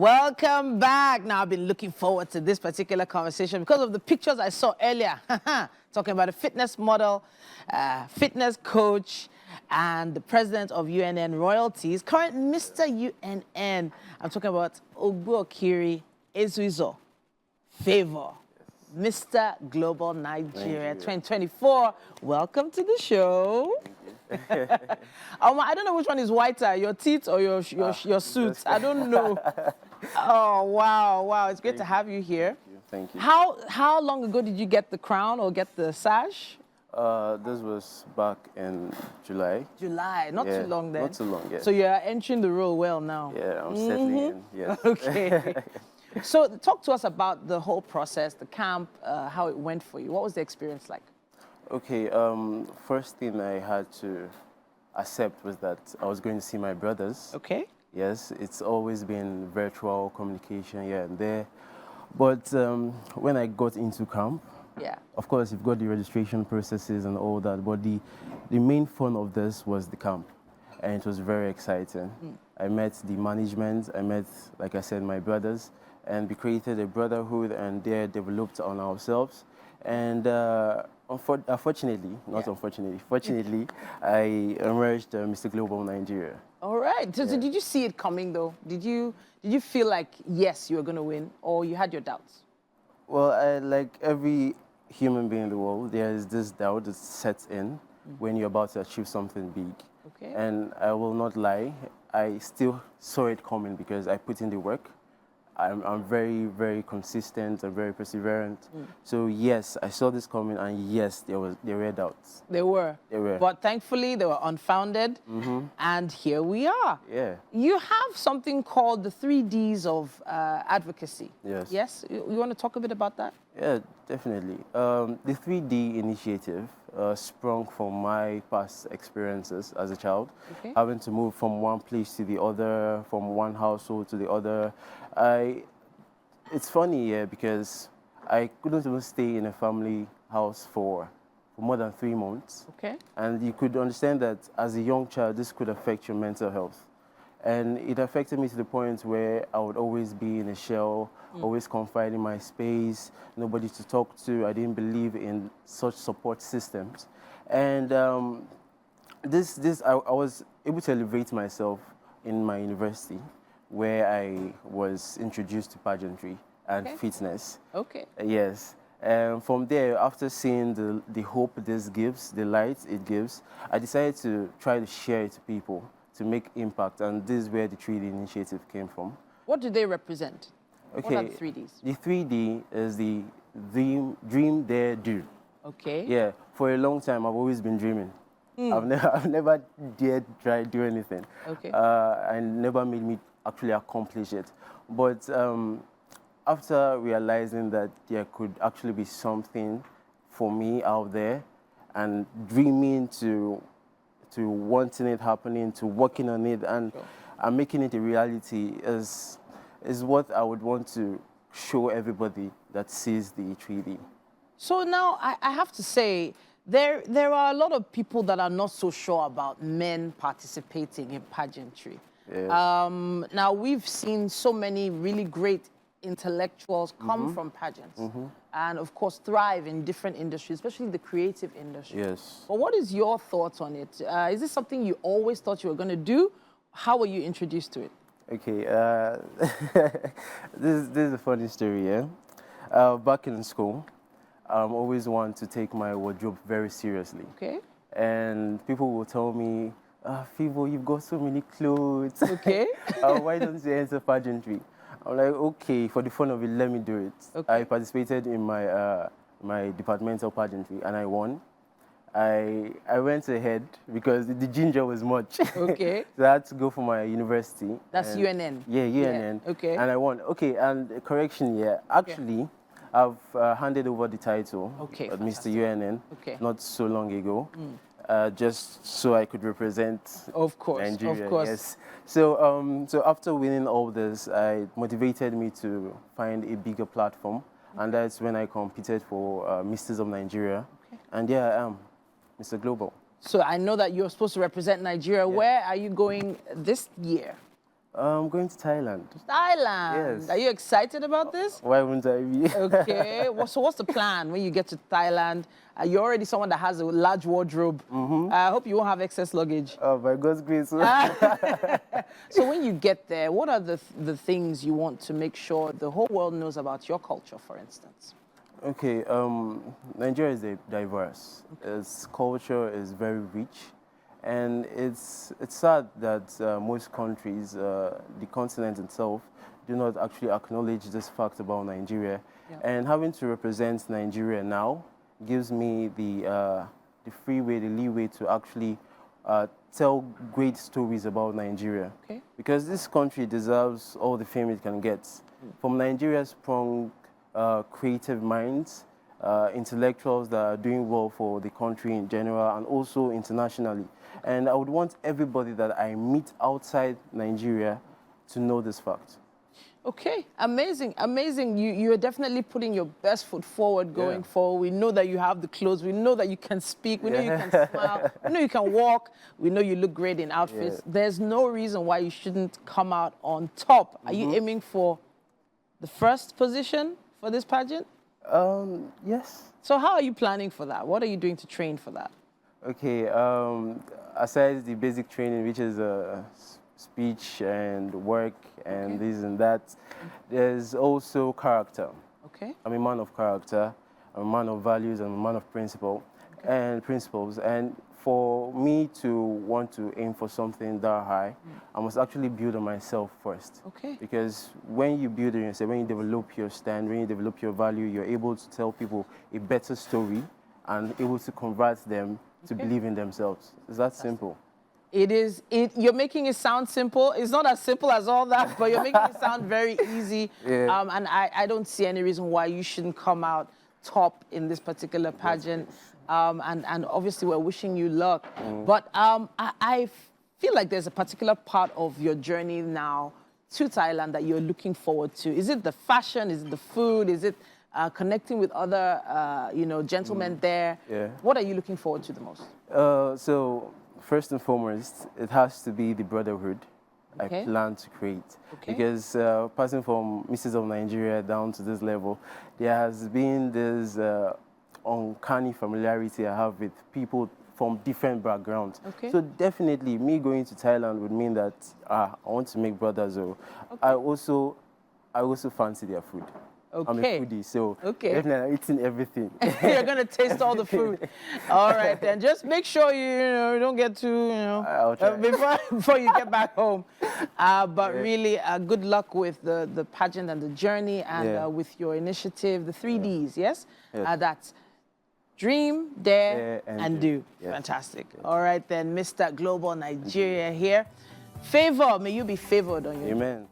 Welcome back. Now, I've been looking forward to this particular conversation because of the pictures I saw earlier. Talking about a fitness model, fitness coach, and the president of UNN Royalties, current Mr. UNN. I'm talking about Ogbuokiri Favour Eziuzor, Mr. Global Nigeria 2024. Welcome to the show. I don't know which one is whiter, your teeth or your suit. I don't know. Oh, wow. It's great to have you here. Thank you. How long ago did you get the crown or get the sash? This was back in July. July, not too long then. Not too long, yeah. So you're entering the role well now. Yeah, I'm settling in, yes. Okay. So talk to us about the whole process, the camp, how it went for you. What was the experience like? Okay, first thing I had to accept was that I was going to see my brothers. Okay. Yes, it's always been virtual communication here and there. But when I got into camp, yeah, of course, you've got the registration processes and all that, but the main fun of this was the camp, and it was very exciting. I met the management, I met, like I said, my brothers, and we created a brotherhood, and they developed on ourselves. And unfortunately, fortunately, I emerged Mr. Global Nigeria. All right. So, Yeah. so did you see it coming, though? Did you feel like, yes, you were going to win, or you had your doubts? Well, like every human being in the world, there is this doubt that sets in when you're about to achieve something big. Okay. And I will not lie, I still saw it coming because I put in the work. I'm very, very consistent and very perseverant. So yes, I saw this coming, and yes, there were doubts. They were. They were. But thankfully, they were unfounded, and here we are. Yeah. You have something called the 3Ds of advocacy. Yes. Yes? You want to talk a bit about that? Yeah, definitely. The 3D initiative sprung from my past experiences as a child, having to move from one place to the other, from one household to the other. It's funny, yeah, because I couldn't even stay in a family house for more than 3 months. Okay. And you could understand that as a young child, this could affect your mental health. And it affected me to the point where I would always be in a shell, always confined in my space, nobody to talk to. I didn't believe in such support systems. And I was able to elevate myself in my university, where I was introduced to pageantry and fitness. Okay. Yes. And from there, after seeing the hope this gives, the light it gives, I decided to try to share it to people, to make impact, and this is where the 3D initiative came from. What do they represent? Okay. What are the 3Ds? The 3D is the dream, dare, do. Okay. Yeah, for a long time, I've always been dreaming. I've never dared try do anything. Okay. And never made me actually accomplish it. But after realizing that there could actually be something for me out there, and dreaming to wanting it happening, to working on it, and making it a reality is what I would want to show everybody that sees the 3D. So now I have to say, there are a lot of people that are not so sure about men participating in pageantry. Yeah. Now, we've seen so many really great intellectuals come from pageants and, of course, thrive in different industries, especially the creative industry. Yes. But what is your thoughts on it? Is this something you always thought you were going to do? How were you introduced to it? Okay, this is a funny story, yeah? Back in school, I always wanted to take my wardrobe very seriously. Okay. And people will tell me, Favour, you've got so many clothes. Okay. Why don't you enter pageantry? I'm like, okay, for the fun of it, let me do it. Okay. I participated in my departmental pageantry, and I won. I went ahead because the ginger was much. Okay. So I had to go for my university. That's UNN? Yeah, UNN. Yeah. Okay. And I won. Okay, and correction, yeah. Actually, I've handed over the title at Mr. UNN not so long ago. Just so I could represent Nigeria. Of course. Yes. So, so after winning all this, it motivated me to find a bigger platform, and that's when I competed for Misters of Nigeria. And yeah, I am Mr. Global. So I know that you're supposed to represent Nigeria. Yeah. Where are you going this year? I'm going to Thailand. Thailand. Yes. Are you excited about this? Why wouldn't I be? Okay. So what's the plan when you get to Thailand? You're already someone that has a large wardrobe. I hope you won't have excess luggage. Oh, by God's grace. So when you get there, what are the things you want to make sure the whole world knows about your culture, for instance? Okay, Nigeria is diverse. Its culture is very rich, and it's sad that most countries, the continent itself, do not actually acknowledge this fact about Nigeria. Yeah. And having to represent Nigeria now gives me the freeway, the leeway to actually tell great stories about Nigeria. Okay. Because this country deserves all the fame it can get. From Nigeria sprung creative minds, intellectuals that are doing well for the country in general and also internationally. And I would want everybody that I meet outside Nigeria to know this fact. Okay, amazing, amazing. You are definitely putting your best foot forward going forward. We know that you have the clothes. We know that you can speak. We know you can smile. We know you can walk. We know you look great in outfits. There's no reason why you shouldn't come out on top. Are you aiming for the first position for this pageant? Yes. So how are you planning for that? What are you doing to train for that? Okay, aside the basic training, which is speech and work and this and that, there's also character. Okay. I'm a man of character, I'm a man of values, I'm a man of principles. And for me to want to aim for something that high, I must actually build on myself first. Okay. Because when you build on yourself, when you develop your stand, when you develop your value, you're able to tell people a better story and able to convert them to believe in themselves. It's that simple. It is. You're making it sound simple. It's not as simple as all that, but you're making it sound very easy. Yeah. And I don't see any reason why you shouldn't come out top in this particular pageant. And obviously, we're wishing you luck. But I feel like there's a particular part of your journey now to Thailand that you're looking forward to. Is it the fashion? Is it the food? Is it connecting with other, gentlemen there? Yeah. What are you looking forward to the most? So first and foremost, it has to be the brotherhood I plan to create. Because passing from Mrs. of Nigeria down to this level, there has been this uncanny familiarity I have with people from different backgrounds. So definitely, me going to Thailand would mean that I want to make brothers. I also fancy their food. I'm a foodie, so definitely I'm eating everything. You're going to taste all the food. All right, then. Just make sure you don't get too, I'll try. before you get back home. But really, good luck with the pageant and the journey and with your initiative, the 3Ds, yes? That's dream, dare, and do. Yes. Fantastic. Yes. All right, then, Mr. Global Nigeria here. Favor, may you be favored on your Amen.